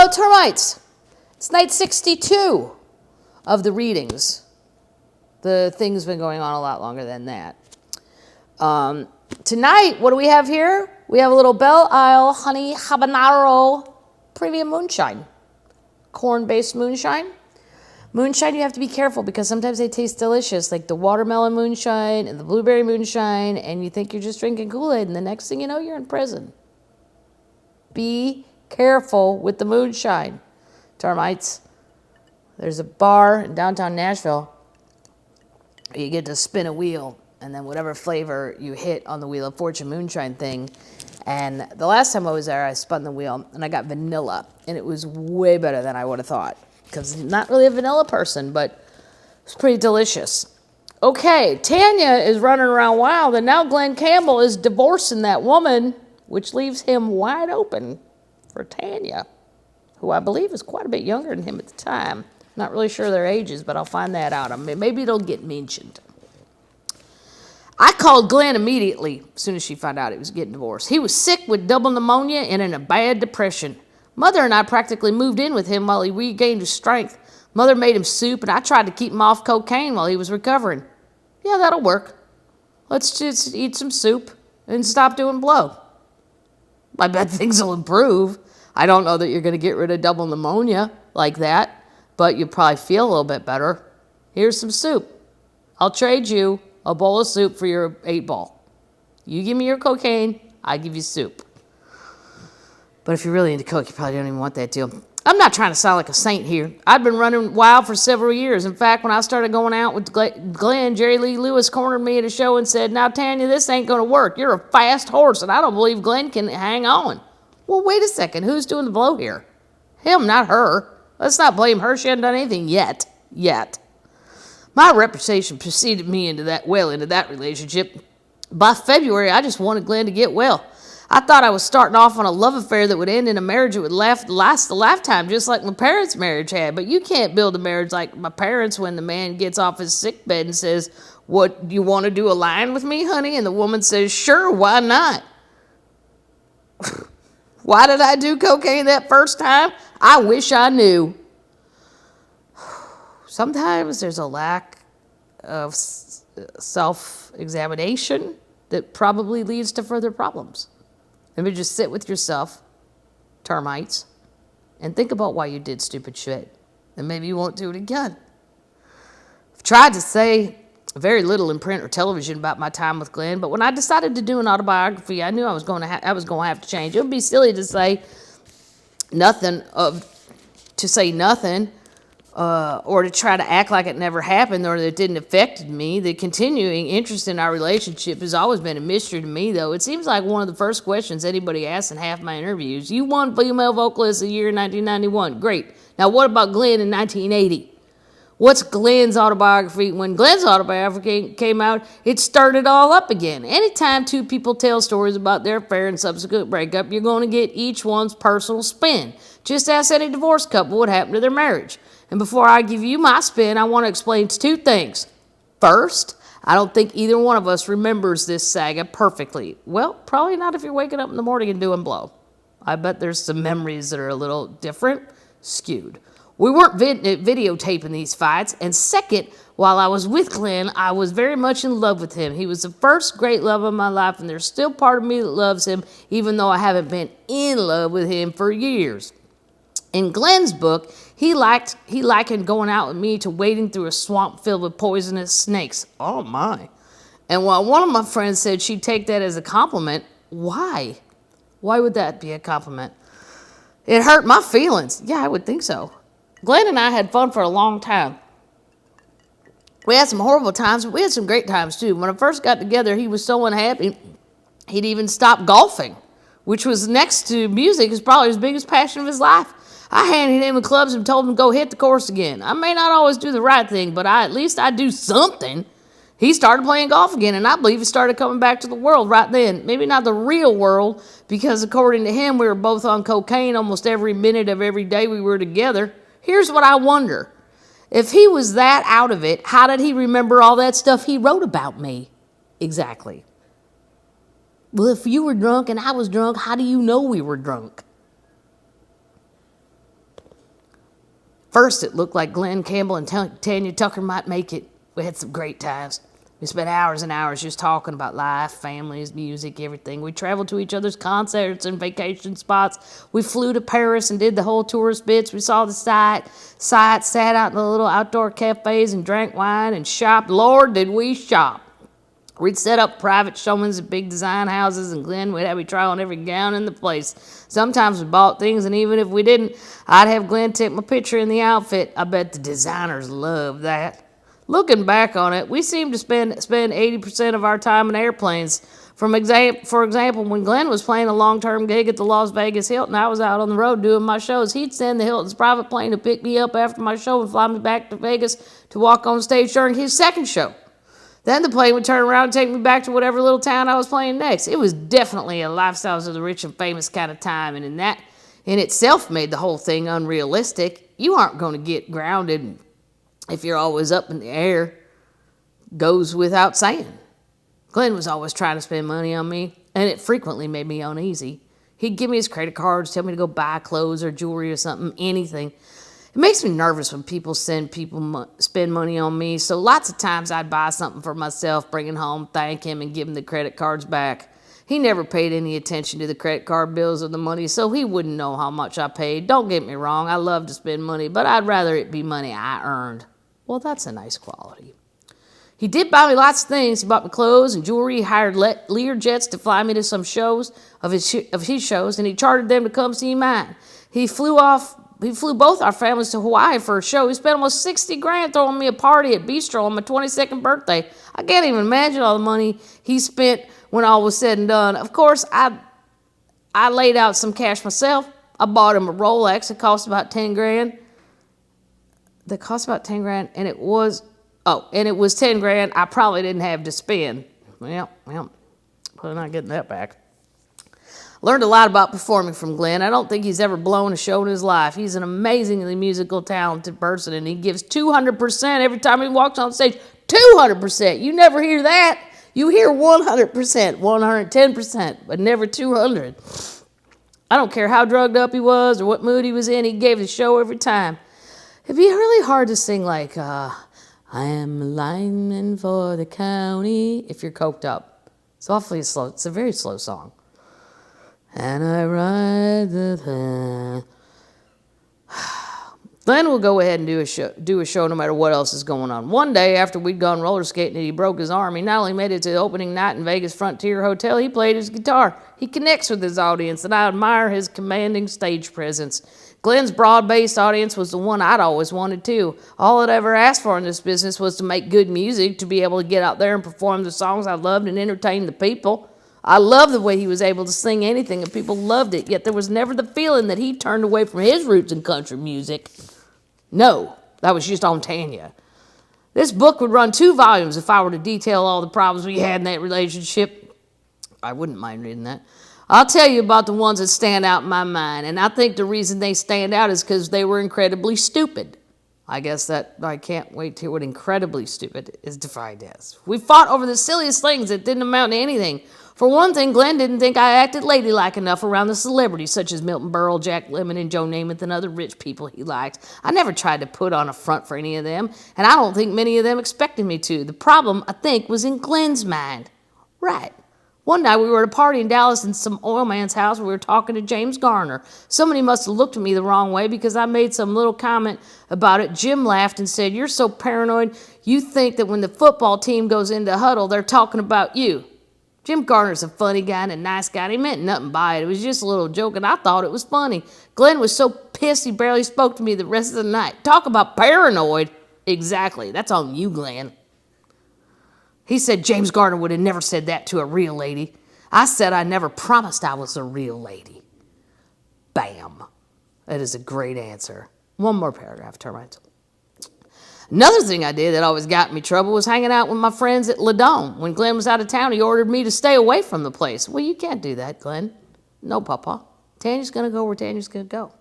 Hello, termites. It's night 62 of the readings. The thing's been going on a lot longer than that. Tonight, what do we have here? We have a little Belle honey Habanero premium moonshine. Corn-based moonshine. Moonshine, you have to be careful because sometimes they taste delicious, like the watermelon moonshine and the blueberry moonshine, and you think you're just drinking Kool-Aid, and the next thing you know, you're in prison. Be careful with the moonshine, termites. There's a bar in downtown Nashville where you get to spin a wheel, and then whatever flavor you hit on the Wheel of Fortune moonshine thing. And the last time I was there, I spun the wheel, and I got vanilla, and it was way better than I would have thought, because I'm not really a vanilla person, but it's pretty delicious. Okay, Tanya is running around wild, and now Glen Campbell is divorcing that woman, which leaves him wide open for Tanya, who I believe is quite a bit younger than him at the time. Not really sure their ages, but I'll find that out. I mean, maybe it'll get mentioned. I called Glen immediately as soon as she found out he was getting divorced. He was sick with double pneumonia and in a bad depression. Mother and I practically moved in with him while he regained his strength. Mother made him soup, and I tried to keep him off cocaine while he was recovering. Yeah, that'll work. Let's just eat some soup and stop doing blow. I bet things will improve. I don't know that you're going to get rid of double pneumonia like that, but you'll probably feel a little bit better. Here's some soup. I'll trade you a bowl of soup for your 8-ball. You give me your cocaine, I give you soup. But if you're really into coke, you probably don't even want that deal. I'm not trying to sound like a saint here. I've been running wild for several years. In fact, when I started going out with Glen, Jerry Lee Lewis cornered me at a show and said, "Now, Tanya, this ain't going to work. You're a fast horse, and I don't believe Glen can hang on." Well, wait a second. Who's doing the blow here? Him, not her. Let's not blame her. She hasn't done anything yet. My reputation preceded me into that relationship. By February, I just wanted Glen to get well. I thought I was starting off on a love affair that would end in a marriage that would last a lifetime, just like my parents' marriage had. But you can't build a marriage like my parents when the man gets off his sick bed and says, "What, you want to do a line with me, honey?" And the woman says, "Sure, why not?" Why did I do cocaine that first time? I wish I knew. Sometimes there's a lack of self-examination that probably leads to further problems. Maybe just sit with yourself, termites, and think about why you did stupid shit. And maybe you won't do it again. I've tried to say very little in print or television about my time with Glen, but when I decided to do an autobiography, I knew I was going to have to change. It would be silly to say nothing, or to try to act like it never happened or that it didn't affect me. The continuing interest in our relationship has always been a mystery to me, though. It seems like one of the first questions anybody asks in half my interviews. You won Female Vocalist of the Year in 1991. Great. Now, what about Glen in 1980? What's Glen's autobiography? When Glen's autobiography came out, it started all up again. Anytime two people tell stories about their affair and subsequent breakup, you're going to get each one's personal spin. Just ask any divorced couple what happened to their marriage. And before I give you my spin, I want to explain 2 things. First, I don't think either one of us remembers this saga perfectly. Well, probably not if you're waking up in the morning and doing blow. I bet there's some memories that are a little different, skewed. We weren't videotaping these fights. And second, while I was with Glen, I was very much in love with him. He was the first great love of my life, and there's still part of me that loves him, even though I haven't been in love with him for years. In Glen's book, he likened going out with me to wading through a swamp filled with poisonous snakes. Oh, my. And while one of my friends said she'd take that as a compliment, why? Why would that be a compliment? It hurt my feelings. Yeah, I would think so. Glen and I had fun for a long time. We had some horrible times, but we had some great times, too. When I first got together, he was so unhappy, he'd even stopped golfing, which was, next to music, is probably his biggest passion of his life. I handed him the clubs and told him to go hit the course again. I may not always do the right thing, but at least I do something. He started playing golf again, and I believe he started coming back to the world right then. Maybe not the real world, because according to him, we were both on cocaine almost every minute of every day we were together. Here's what I wonder. If he was that out of it, how did he remember all that stuff he wrote about me? Exactly. Well, if you were drunk and I was drunk, how do you know we were drunk? First, it looked like Glen, Campbell, and Tanya Tucker might make it. We had some great times. We spent hours and hours just talking about life, families, music, everything. We traveled to each other's concerts and vacation spots. We flew to Paris and did the whole tourist bits. We saw the sights, sat out in the little outdoor cafes and drank wine and shopped. Lord, did we shop. We'd set up private showmans at big design houses, and Glen would have me try on every gown in the place. Sometimes we bought things, and even if we didn't, I'd have Glen take my picture in the outfit. I bet the designers loved that. Looking back on it, we seemed to spend 80% of our time in airplanes. For example, when Glen was playing a long-term gig at the Las Vegas Hilton, I was out on the road doing my shows. He'd send the Hilton's private plane to pick me up after my show and fly me back to Vegas to walk on stage during his second show. Then the plane would turn around and take me back to whatever little town I was playing next. It was definitely a lifestyle of the rich and famous kind of time, and that in itself made the whole thing unrealistic. You aren't going to get grounded if you're always up in the air. Goes without saying. Glen was always trying to spend money on me, and it frequently made me uneasy. He'd give me his credit cards, tell me to go buy clothes or jewelry or something, anything. It makes me nervous when people spend money on me, so lots of times I'd buy something for myself, bring it home, thank him, and give him the credit cards back. He never paid any attention to the credit card bills or the money, so he wouldn't know how much I paid. Don't get me wrong, I love to spend money, but I'd rather it be money I earned. Well, that's a nice quality. He did buy me lots of things. He bought me clothes and jewelry. He hired Lear jets to fly me to some shows of his shows, and he chartered them to come see mine. He flew both our families to Hawaii for a show. He spent almost $60,000 throwing me a party at Bistro on my 22nd birthday. I can't even imagine all the money he spent when all was said and done. Of course, I laid out some cash myself. I bought him a Rolex. It cost about $10,000. That cost about $10,000, and it was $10,000 I probably didn't have to spend. Well, probably not getting that back. Learned a lot about performing from Glen. I don't think he's ever blown a show in his life. He's an amazingly musical, talented person, and he gives 200% every time he walks on stage. 200%. You never hear that. You hear 100%, 110%, but never 200. I don't care how drugged up he was or what mood he was in. He gave the show every time. It'd be really hard to sing like, I am a lineman for the county, if you're coked up. It's awfully slow. It's a very slow song. And I ride the... Glen will go ahead and do a show no matter what else is going on. One day, after we'd gone roller skating and he broke his arm, he not only made it to the opening night in Vegas Frontier Hotel, he played his guitar. He connects with his audience, and I admire his commanding stage presence. Glen's broad-based audience was the one I'd always wanted too. All I'd ever asked for in this business was to make good music, to be able to get out there and perform the songs I loved and entertain the people. I loved the way he was able to sing anything and people loved it, yet there was never the feeling that he turned away from his roots in country music. No, that was just on Tanya. This book would run 2 volumes if I were to detail all the problems we had in that relationship. I wouldn't mind reading that. I'll tell you about the ones that stand out in my mind, and I think the reason they stand out is because they were incredibly stupid. I guess that I can't wait to hear what incredibly stupid is defined as. We fought over the silliest things that didn't amount to anything. For one thing, Glen didn't think I acted ladylike enough around the celebrities such as Milton Berle, Jack Lemmon, and Joe Namath, and other rich people he liked. I never tried to put on a front for any of them, and I don't think many of them expected me to. The problem, I think, was in Glen's mind. Right. One night we were at a party in Dallas in some oil man's house where we were talking to James Garner. Somebody must have looked at me the wrong way because I made some little comment about it. Jim laughed and said, "You're so paranoid, you think that when the football team goes into huddle, they're talking about you." Jim Garner's a funny guy and a nice guy, and he meant nothing by it. It was just a little joke, and I thought it was funny. Glen was so pissed he barely spoke to me the rest of the night. Talk about paranoid. Exactly. That's on you, Glen. He said James Garner would have never said that to a real lady. I said I never promised I was a real lady. Bam. That is a great answer. One more paragraph, Termites. Another thing I did that always got me trouble was hanging out with my friends at La Dome. When Glen was out of town, he ordered me to stay away from the place. Well, you can't do that, Glen. No, Papa. Tanya's going to go where Tanya's going to go.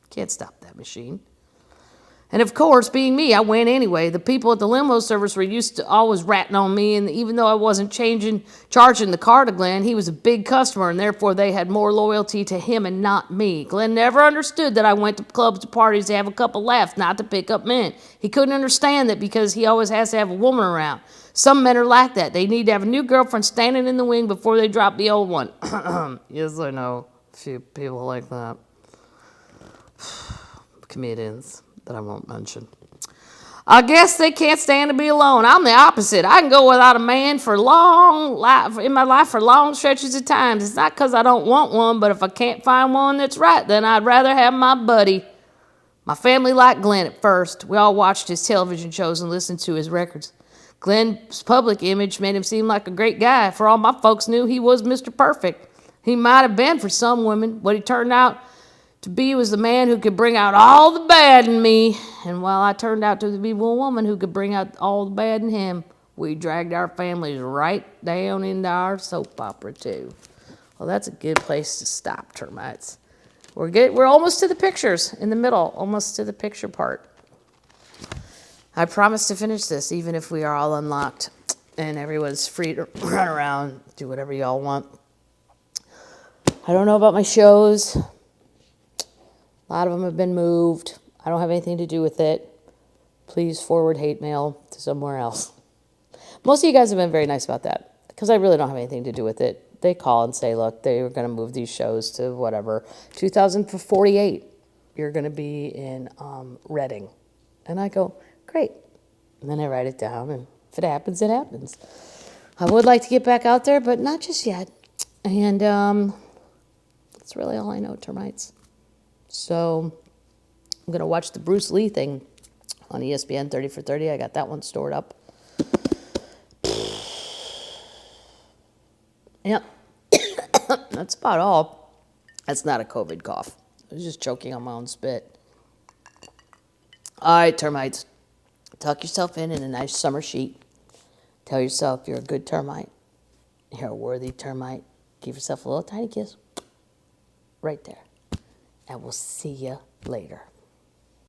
Can't stop that machine. And of course, being me, I went anyway. The people at the limo service were used to always ratting on me, and even though I wasn't charging the car to Glen, he was a big customer, and therefore they had more loyalty to him and not me. Glen never understood that I went to clubs to parties to have a couple laughs, not to pick up men. He couldn't understand that because he always has to have a woman around. Some men are like that. They need to have a new girlfriend standing in the wing before they drop the old one. Yes, I know a few people like that. Comedians that I won't mention. I guess they can't stand to be alone. I'm the opposite. I can go without a man in my life for long stretches of time. It's not because I don't want one, but if I can't find one that's right, then I'd rather have my buddy. My family liked Glen at first. We all watched his television shows and listened to his records. Glen's public image made him seem like a great guy. For all my folks knew, he was Mr. Perfect. He might have been for some women. What he turned out to be was the man who could bring out all the bad in me. And while I turned out to be one woman who could bring out all the bad in him, we dragged our families right down into our soap opera, too. Well, that's a good place to stop, termites. We're almost to the pictures in the middle, almost to the picture part. I promise to finish this, even if we are all unlocked and everyone's free to run around, do whatever y'all want. I don't know about my shows. A lot of them have been moved. I don't have anything to do with it. Please forward hate mail to somewhere else. Most of you guys have been very nice about that because I really don't have anything to do with it. They call and say, look, they were going to move these shows to whatever, 2048. You're going to be in Reading. And I go, great. And then I write it down, and if it happens, it happens. I would like to get back out there, but not just yet. And that's really all I know, termites. So I'm going to watch the Bruce Lee thing on ESPN 30 for 30. I got that one stored up. Yep. That's about all. That's not a COVID cough. I was just choking on my own spit. All right, termites. Tuck yourself in a nice summer sheet. Tell yourself you're a good termite. You're a worthy termite. Give yourself a little tiny kiss. Right there. And we'll see you later.